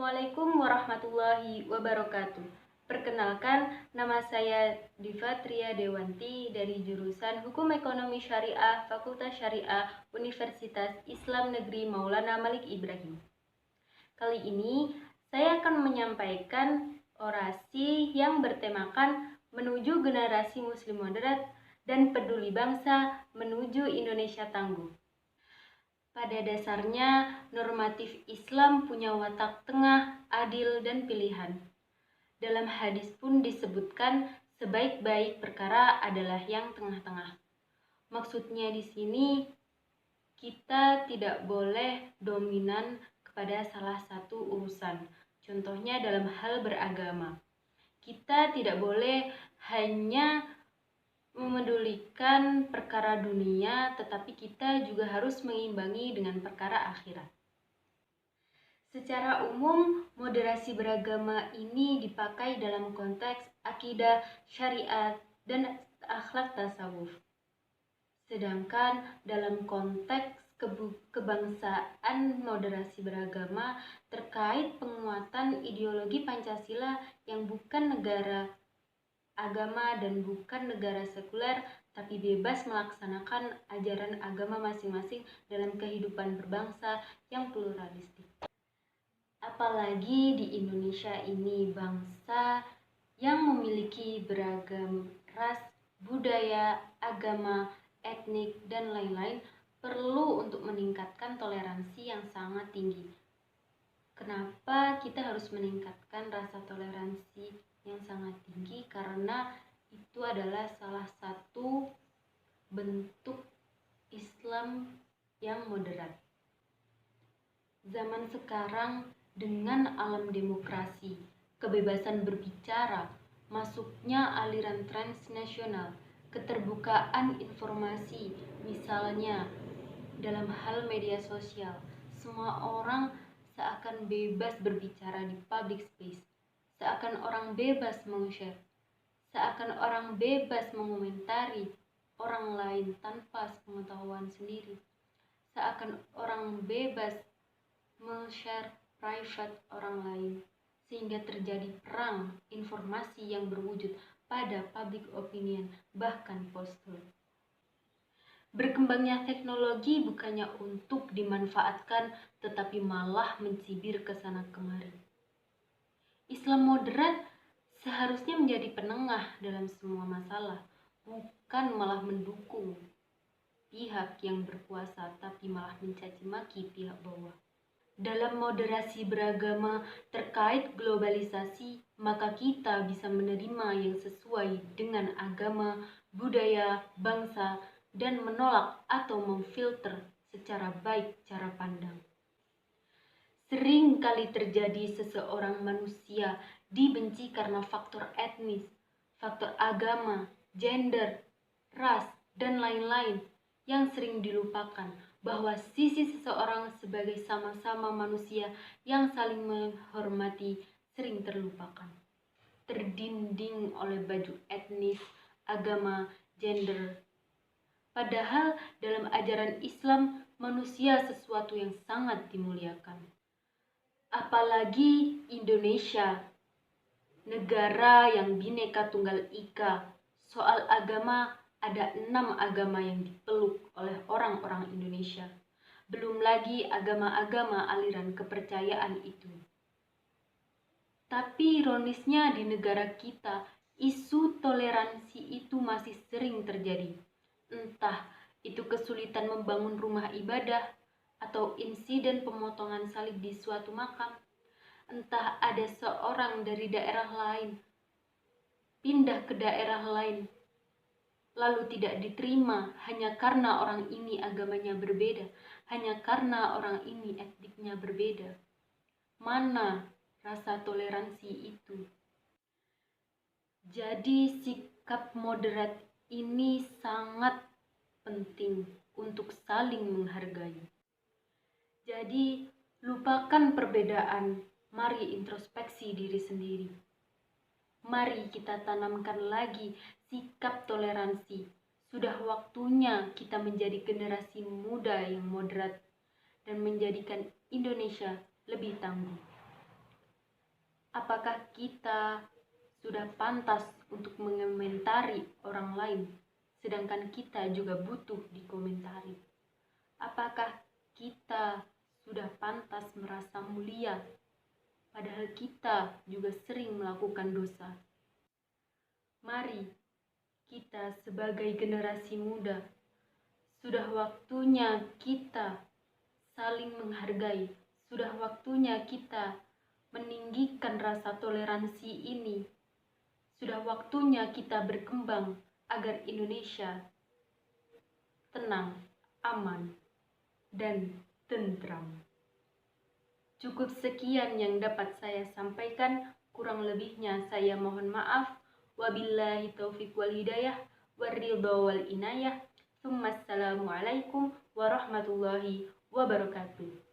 Assalamualaikum warahmatullahi wabarakatuh. Perkenalkan, nama saya Diva Tria Dewanti dari jurusan Hukum Ekonomi Syariah Fakultas Syariah Universitas Islam Negeri Maulana Malik Ibrahim. Kali ini saya akan menyampaikan orasi yang bertemakan menuju generasi muslim moderat dan peduli bangsa menuju Indonesia tangguh. Pada dasarnya, normatif Islam punya watak tengah, adil, dan pilihan. Dalam hadis pun disebutkan sebaik-baik perkara adalah yang tengah-tengah. Maksudnya di sini, kita tidak boleh dominan kepada salah satu urusan. Contohnya dalam hal beragama. Kita tidak boleh hanya memedulikan perkara dunia, tetapi kita juga harus mengimbangi dengan perkara akhirat. Secara umum, moderasi beragama ini dipakai dalam konteks akidah, syariat, dan akhlak tasawuf. Sedangkan dalam konteks kebangsaan, moderasi beragama terkait penguatan ideologi Pancasila yang bukan negara agama dan bukan negara sekuler, tapi bebas melaksanakan ajaran agama masing-masing dalam kehidupan berbangsa yang pluralistik. Apalagi di Indonesia ini, bangsa yang memiliki beragam ras, budaya, agama, etnik, dan lain-lain perlu untuk meningkatkan toleransi yang sangat tinggi. Kenapa kita harus meningkatkan rasa toleransi yang sangat tinggi? Karena itu adalah salah satu bentuk Islam yang moderat. Zaman sekarang dengan alam demokrasi, kebebasan berbicara, masuknya aliran transnasional, keterbukaan informasi, misalnya dalam hal media sosial, semua orang seakan bebas berbicara di public space, seakan orang bebas meng-share, seakan orang bebas mengomentari orang lain tanpa pengetahuan sendiri, seakan orang bebas meng-share private orang lain, sehingga terjadi perang informasi yang berwujud pada public opinion, bahkan postur. Berkembangnya teknologi bukannya untuk dimanfaatkan, tetapi malah mencibir ke sana kemari. Islam moderat seharusnya menjadi penengah dalam semua masalah, bukan malah mendukung pihak yang berkuasa, tapi malah mencaci maki pihak bawah. Dalam moderasi beragama terkait globalisasi, maka kita bisa menerima yang sesuai dengan agama, budaya, bangsa, dan menolak atau memfilter secara baik cara pandang. Sering kali terjadi seseorang manusia dibenci karena faktor etnis, faktor agama, gender, ras, dan lain-lain yang sering dilupakan, bahwa sisi seseorang sebagai sama-sama manusia yang saling menghormati sering terlupakan, terdinding oleh baju etnis, agama, gender. Padahal dalam ajaran Islam, manusia sesuatu yang sangat dimuliakan. Apalagi Indonesia, negara yang Bhinneka Tunggal Ika. Soal agama, ada 6 agama yang dipeluk oleh orang-orang Indonesia. Belum lagi agama-agama aliran kepercayaan itu. Tapi ironisnya di negara kita, isu toleransi itu masih sering terjadi. Entah itu kesulitan membangun rumah ibadah, atau insiden pemotongan salib di suatu makam. Entah ada seorang dari daerah lain pindah ke daerah lain, lalu tidak diterima hanya karena orang ini agamanya berbeda, hanya karena orang ini etniknya berbeda. Mana rasa toleransi itu? Jadi sikap moderat ini sangat penting untuk saling menghargai. Jadi lupakan perbedaan, mari introspeksi diri sendiri. Mari kita tanamkan lagi sikap toleransi. Sudah waktunya kita menjadi generasi muda yang moderat dan menjadikan Indonesia lebih tangguh. Apakah kita sudah pantas untuk mengomentari orang lain, sedangkan kita juga butuh dikomentari? Apakah kita sudah pantas merasa mulia, padahal kita juga sering melakukan dosa? Mari kita sebagai generasi muda, sudah waktunya kita saling menghargai, sudah waktunya kita meninggikan rasa toleransi ini. Sudah waktunya kita berkembang agar Indonesia tenang, aman, dan tentram. Cukup sekian yang dapat saya sampaikan, kurang lebihnya saya mohon maaf. Wabillahi taufiq wal hidayah, waridha wal inayah. Assalamualaikum warahmatullahi wabarakatuh.